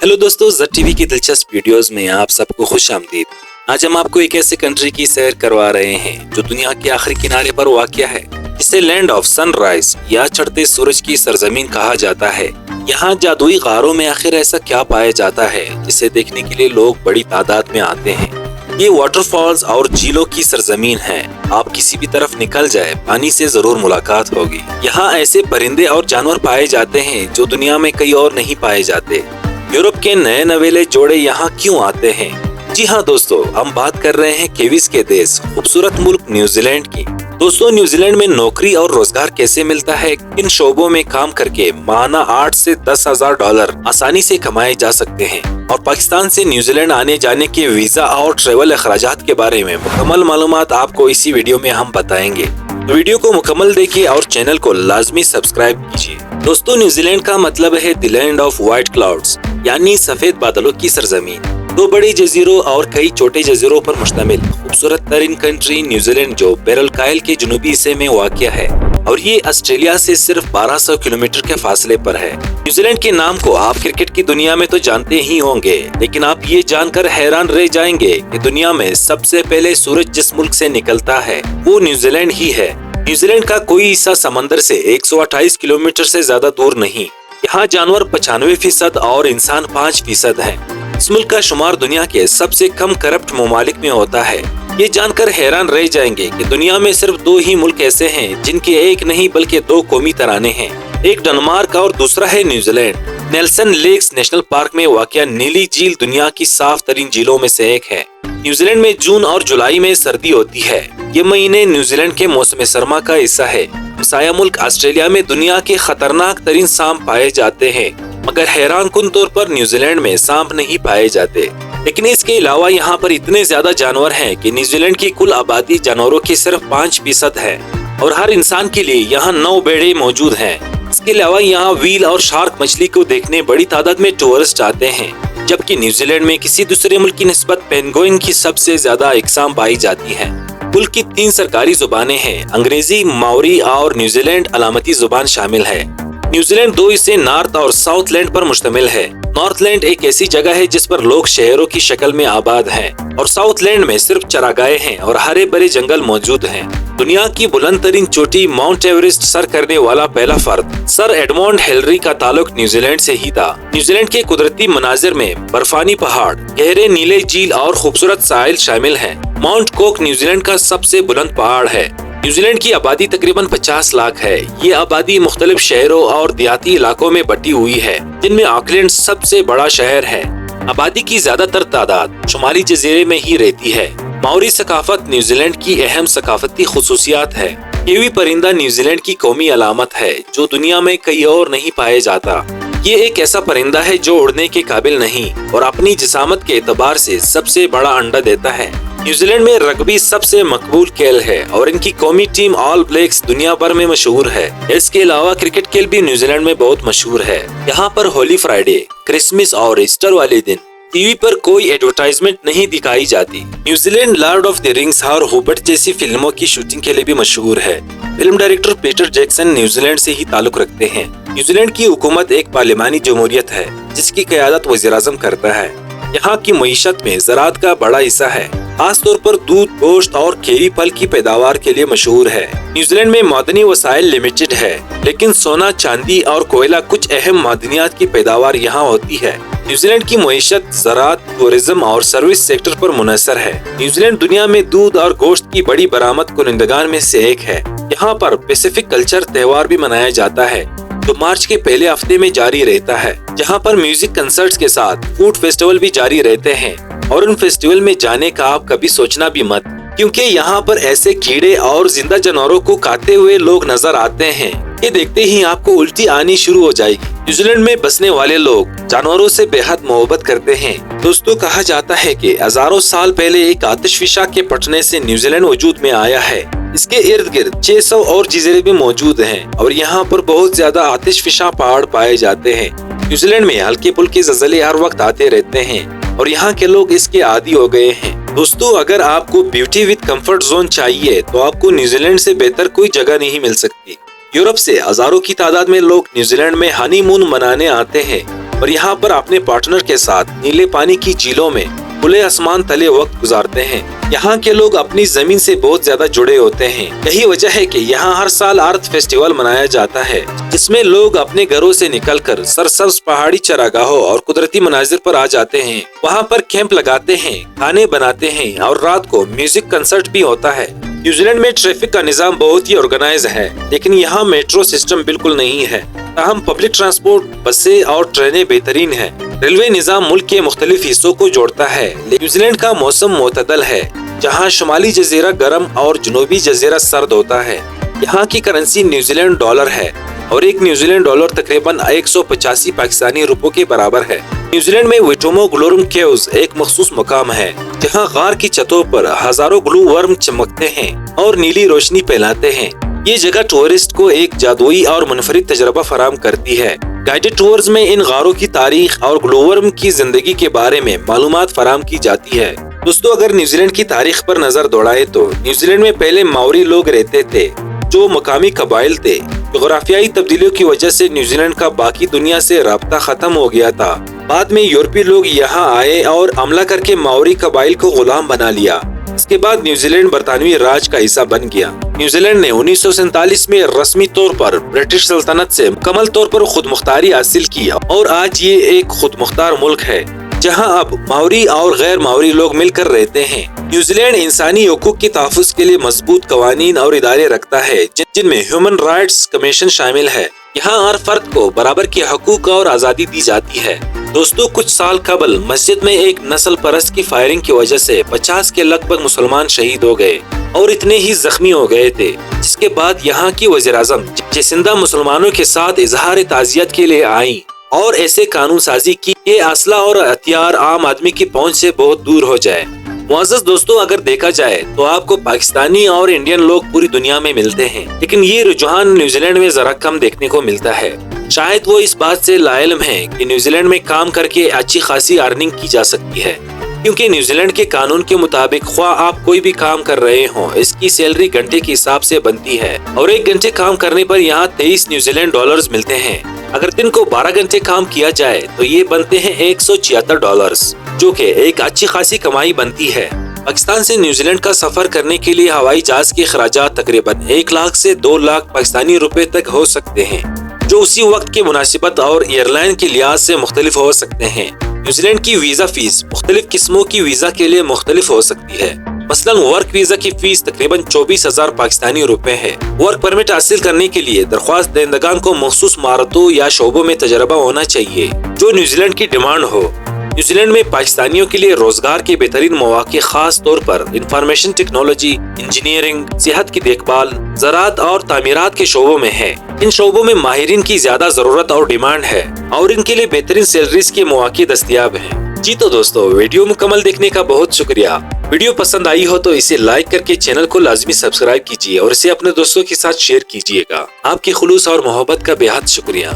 Hello दोस्तों, ज़ट TV की दिलचस्प वीडियोस में आप सबको खुश आमदीद। आज हम आपको एक ऐसे कंट्री की सैर करवा रहे हैं जो दुनिया के आखिरी किनारे पर वाक़या है, जिसे लैंड ऑफ सनराइज या चढ़ते सूरज की सरजमीन कहा जाता है। यहाँ जादुई गारों में आखिर ऐसा क्या पाया जाता है जिसे देखने के लिए लोग बड़ी तादाद में आते हैं। ये वाटरफॉल्स और झीलों की सरजमीन है। आप किसी भी तरफ निकल जाए, पानी से जरूर मुलाकात होगी। यहाँ ऐसे परिंदे और जानवर पाए जाते हैं जो दुनिया में कहीं और नहीं पाए जाते। यूरोप के नए नवेले जोड़े यहाँ क्यों आते हैं? जी हाँ दोस्तों, हम बात कर रहे हैं केविस के देश खूबसूरत मुल्क न्यूजीलैंड की। दोस्तों, न्यूजीलैंड में नौकरी और रोजगार कैसे मिलता है, किन शोबों में काम करके माहाना 8 से 10 हजार डॉलर आसानी से कमाए जा सकते हैं, और पाकिस्तान से न्यूजीलैंड आने जाने के वीजा और ट्रेवल अखराजात के बारे में मुकम्मल मालूमात आपको इसी वीडियो में हम बताएंगे। तो वीडियो को मुकम्मल देखिए और चैनल को लाजमी सब्सक्राइब कीजिए। दोस्तों, न्यूजीलैंड का मतलब है the land of white clouds, यानी सफेद बादलों की सरजमीन। 2 बड़े जजीरों और कई छोटे जजीरों पर मुश्तमिल खूबसूरत तरीन कंट्री न्यूजीलैंड, जो बैरल कायल के जनूबी हिस्से में वाक़या है, और ये ऑस्ट्रेलिया से सिर्फ 1200 किलोमीटर के फासले पर है। न्यूजीलैंड के नाम को आप क्रिकेट की दुनिया में तो जानते ही होंगे, लेकिन आप ये जानकर हैरान रह जाएंगे कि दुनिया में सबसे पहले सूरज जिस मुल्क से निकलता है वो न्यूजीलैंड ही है। न्यूजीलैंड का कोई हिस्सा समंदर से 128 किलोमीटर से ज्यादा दूर नहीं। यहाँ जानवर 95% और इंसान 5% है। इस मुल्क का शुमार दुनिया के सबसे कम करप्ट ममालिक में होता है। ये जानकर हैरान रह जाएंगे कि दुनिया में सिर्फ 2 ही मुल्क ऐसे हैं जिनके एक नहीं बल्कि 2 कौमी तराने हैं। एक डेनमार्क और दूसरा है New Zealand. Nelson Lakes National Park में वाक़या नीली झील दुनिया की साफ तरीन झीलों में से एक है। न्यूजीलैंड में जून और जुलाई में सर्दी होती है। ये महीने न्यूजीलैंड के मौसम सरमा का हिस्सा है। हमसाया मुल्क ऑस्ट्रेलिया में दुनिया के खतरनाक तरीन सांप पाए जाते हैं, मगर हैरान कुन तौर पर न्यूजीलैंड में सांप नहीं पाए जाते। लेकिन इसके अलावा यहाँ पर इतने ज्यादा जानवर हैं कि न्यूजीलैंड की कुल आबादी जानवरों की सिर्फ 5% है, और हर इंसान के लिए यहाँ 9 बेड़े मौजूद हैं। इसके अलावा यहाँ व्हील और शार्क मछली को देखने बड़ी तादाद में टूरिस्ट आते हैं, जबकि न्यूजीलैंड में किसी दूसरे मुल्क की निस्बत पेंगुइन की सबसे ज्यादा इकसाम पाई जाती है। मुल्क की 3 सरकारी जुबानें हैं, अंग्रेजी, माओरी और न्यूजीलैंड अलामती जुबान शामिल है। न्यूजीलैंड 2 हिस्से नॉर्थ और साउथ लैंड पर मुश्तमिल है। नॉर्थ लैंड एक ऐसी जगह है जिस पर लोग शहरों की शक्ल में आबाद हैं, और साउथ लैंड में सिर्फ चरागाहें हैं और हरे भरे जंगल मौजूद हैं। दुनिया की बुलंद तरीन चोटी माउंट एवरेस्ट सर करने वाला पहला फर्द सर एडमंड हिलरी का ताल्लुक न्यूजीलैंड से ही था। न्यूजीलैंड के कुदरती मनाजिर में बर्फानी पहाड़, गहरे नीले झील और खूबसूरत साहिल शामिल हैं। माउंट कोक न्यूजीलैंड का सबसे बुलंद पहाड़ है। न्यूजीलैंड की आबादी तकरीबन 50 लाख है। ये आबादी मुख्तलिफ शहरों और देहाती इलाकों में बटी हुई है, जिनमें ऑकलैंड सबसे बड़ा शहर है। आबादी की ज्यादातर तादाद शुमाली जजीरे में ही रहती है। माओरी सकाफत न्यूजीलैंड की अहम सकाफती खुसूसियात है। कीवी परिंदा न्यूजीलैंड की कौमी अलामत है, जो दुनिया में कहीं और नहीं पाया जाता। ये एक ऐसा परिंदा है जो उड़ने के काबिल नहीं और अपनी जिसामत के एतबार से सबसे बड़ा अंडा देता है। न्यूजीलैंड में रग्बी सबसे मकबूल खेल है और इनकी कौमी टीम ऑल ब्लैक्स दुनिया भर में मशहूर है। इसके अलावा क्रिकेट खेल भी न्यूजीलैंड में बहुत मशहूर है। यहाँ पर होली फ्राइडे, क्रिसमस और ईस्टर वाले दिन टीवी पर कोई एडवर्टाइजमेंट नहीं दिखाई जाती। New Zealand Lord of the rings और होबर्ट जैसी फिल्मों की शूटिंग के लिए भी मशहूर है। Film director Peter Jackson New Zealand से ही ताल्लुक रखते हैं। न्यूजीलैंड की हुकूमत एक पार्लिमानी जमहूरियत है, जिसकी क़यादत वज़ीर-ए-आज़म करता है। यहाँ की मईशत में ज़राअत का बड़ा हिस्सा है, खास तौर पर दूध, गोश्त और कीवी फल की पैदावार के लिए मशहूर है। न्यूजीलैंड में मादनी वसाइल लिमिटेड है, लेकिन सोना, चांदी और कोयला कुछ अहम मादनियात की पैदावार यहाँ होती है। न्यूजीलैंड की मईशत ज़राअत, टूरिज्म और सर्विस सेक्टर पर मुनहसर है। न्यूजीलैंड दुनिया में दूध और गोश्त की बड़ी बरामद कुनिंदगान में से एक है। यहाँ पर पैसिफिक कल्चर त्योहार भी मनाया जाता है, जो मार्च के पहले हफ्ते में जारी रहता है, जहाँ पर म्यूजिक कंसर्ट्स के साथ फूड फेस्टिवल भी जारी रहते हैं। और उन फेस्टिवल में जाने का आप कभी सोचना भी मत, क्योंकि यहाँ पर ऐसे कीड़े और जिंदा जानवरों को खाते हुए लोग नजर आते हैं। ये देखते ही आपको उल्टी आनी शुरू हो जाएगी। न्यूजीलैंड में बसने वाले लोग जानवरों से बेहद मोहब्बत करते हैं। दोस्तों, कहा जाता है कि हजारों साल पहले एक आतिशफिशा के फटने से न्यूजीलैंड वजूद में आया है। इसके इर्द गिर्द 600 और जजीरे भी मौजूद हैं, और यहाँ पर बहुत ज्यादा आतिशफिशा पहाड़ पाए जाते हैं। न्यूजीलैंड में हल्के फुल्के ज़लज़ले हर वक्त आते रहते हैं, और यहाँ के लोग इसके आदी हो गए हैं। दोस्तों, अगर आपको ब्यूटी विद कंफर्ट जोन चाहिए तो आपको न्यूजीलैंड से बेहतर कोई जगह नहीं मिल सकती। यूरोप से हजारों की तादाद में लोग न्यूजीलैंड में हनीमून मनाने आते हैं। اور یہاں پر اپنے پارٹنر کے ساتھ نیلے پانی کی جھیلوں میں کھلے آسمان تلے وقت گزارتے ہیں۔ یہاں کے لوگ اپنی زمین سے بہت زیادہ جڑے ہوتے ہیں۔ یہی وجہ ہے کہ یہاں ہر سال ارتھ فیسٹیول منایا جاتا ہے، جس میں لوگ اپنے گھروں سے نکل کر سرسبز پہاڑی چراگاہوں اور قدرتی مناظر پر آ جاتے ہیں۔ وہاں پر کیمپ لگاتے ہیں، کھانے بناتے ہیں اور رات کو میوزک کنسرٹ بھی ہوتا ہے۔ نیوزی لینڈ میں ٹریفک کا نظام بہت ہی آرگنائز ہے، لیکن یہاں میٹرو سسٹم بالکل نہیں ہے۔ تاہم پبلک ٹرانسپورٹ، بسیں اور ٹرینیں بہترین ہیں۔ ریلوے نظام ملک کے مختلف حصوں کو جوڑتا ہے۔ نیوزی لینڈ کا موسم معتدل ہے، جہاں شمالی جزیرہ گرم اور جنوبی جزیرہ سرد ہوتا ہے۔ یہاں کی کرنسی نیوزی لینڈ ڈالر ہے اور ایک نیوزی لینڈ ڈالر تقریباً 185 پاکستانی روپوں کے برابر ہے۔ نیوزی لینڈ میں ویٹومو گلورم کیوز ایک مخصوص مقام ہے، جہاں غار کی چھتوں پر ہزاروں گلو ورم چمکتے ہیں اور نیلی روشنی پھیلاتے ہیں۔ یہ جگہ ٹورسٹ کو ایک جادوئی اور منفرد تجربہ فراہم کرتی ہے۔ گائیڈڈ ٹورز میں ان غاروں کی تاریخ اور گلو ورم کی زندگی کے بارے میں معلومات فراہم کی جاتی ہے۔ دوستو، اگر نیوزی لینڈ کی تاریخ پر نظر دوڑائے تو نیوزی لینڈ میں پہلے ماوری لوگ رہتے تھے، جو مقامی قبائل تھے۔ جغرافیائی تبدیلیوں کی وجہ سے نیوزی لینڈ کا باقی دنیا سے رابطہ ختم ہو گیا تھا۔ بعد میں یورپی لوگ یہاں آئے اور حملہ کر کے ماوری قبائل کو غلام بنا لیا۔ اس کے بعد نیوزی لینڈ برطانوی راج کا حصہ بن گیا۔ نیوزی لینڈ نے 1947 میں رسمی طور پر برٹش سلطنت سے مکمل طور پر خود مختاری حاصل کی اور آج یہ ایک خود مختار ملک ہے، جہاں اب ماوری اور غیر ماوری لوگ مل کر رہتے ہیں۔ نیوزی لینڈ انسانی حقوق کے تحفظ کے لیے مضبوط قوانین اور ادارے رکھتا ہے، جن میں ہیومن رائٹس کمیشن شامل ہے۔ یہاں ہر فرد کو برابر کے حقوق اور آزادی دی جاتی ہے۔ دوستو، کچھ سال قبل مسجد میں ایک نسل پرست کی فائرنگ کی وجہ سے 50 کے لگ بھگ مسلمان شہید ہو گئے اور اتنے ہی زخمی ہو گئے تھے، جس کے بعد یہاں کی وزیر اعظم جسندہ مسلمانوں کے ساتھ اظہار تعزیت کے لیے آئیں اور ایسے قانون سازی کی کہ اسلحہ اور ہتھیار عام آدمی کی پہنچ سے بہت دور ہو جائے۔ معزز دوستو، اگر دیکھا جائے تو آپ کو پاکستانی اور انڈین لوگ پوری دنیا میں ملتے ہیں، لیکن یہ رجحان نیوزی لینڈ میں ذرا کم دیکھنے کو ملتا ہے۔ شاید وہ اس بات سے لا علم ہے کہ نیوزی لینڈ میں کام کر کے اچھی خاصی ارننگ کی جا سکتی ہے، کیونکہ نیوزی لینڈ کے قانون کے مطابق خواہ آپ کوئی بھی کام کر رہے ہوں، اس کی سیلری گھنٹے کے حساب سے بنتی ہے اور 1 گھنٹے کام کرنے پر یہاں 23 نیوزی لینڈ ڈالرز ملتے ہیں۔ اگر دن کو 12 گھنٹے کام کیا جائے تو یہ بنتے ہیں 176 ڈالرز، جو کہ ایک اچھی خاصی کمائی بنتی ہے۔ پاکستان سے نیوزی لینڈ کا سفر کرنے کے لیے ہوائی جہاز کے اخراجات تقریباً 1 لاکھ سے 2 لاکھ پاکستانی روپے تک ہو سکتے ہیں، جو اسی وقت کی مناسبت اور ایئر لائن کے لحاظ سے مختلف ہو سکتے ہیں۔ نیوزی لینڈ کی ویزا فیس مختلف قسموں کی ویزا کے لیے مختلف ہو سکتی ہے۔ مثلاً ورک ویزا کی فیس تقریباً 24,000 پاکستانی روپے ہے۔ ورک پرمٹ حاصل کرنے کے لیے درخواست دہندگان کو مخصوص مہارتوں یا شعبوں میں تجربہ ہونا چاہیے جو نیوزی لینڈ کی ڈیمانڈ ہو۔ نیوزی لینڈ میں پاکستانیوں کے لیے روزگار کے بہترین مواقع خاص طور پر انفارمیشن ٹیکنالوجی، انجینئرنگ، صحت کی دیکھ بھال، زراعت اور تعمیرات کے شعبوں میں ہے۔ ان شعبوں میں ماہرین کی زیادہ ضرورت اور ڈیمانڈ ہے اور ان کے لیے بہترین سیلریز کے مواقع دستیاب ہیں۔ جی تو دوستو، ویڈیو مکمل دیکھنے کا بہت شکریہ۔ ویڈیو پسند آئی ہو تو اسے لائک کر کے چینل کو لازمی سبسکرائب کیجیے اور اسے اپنے دوستوں کے ساتھ شیئر کیجیے گا۔ آپ کے خلوص اور محبت کا بے حد شکریہ۔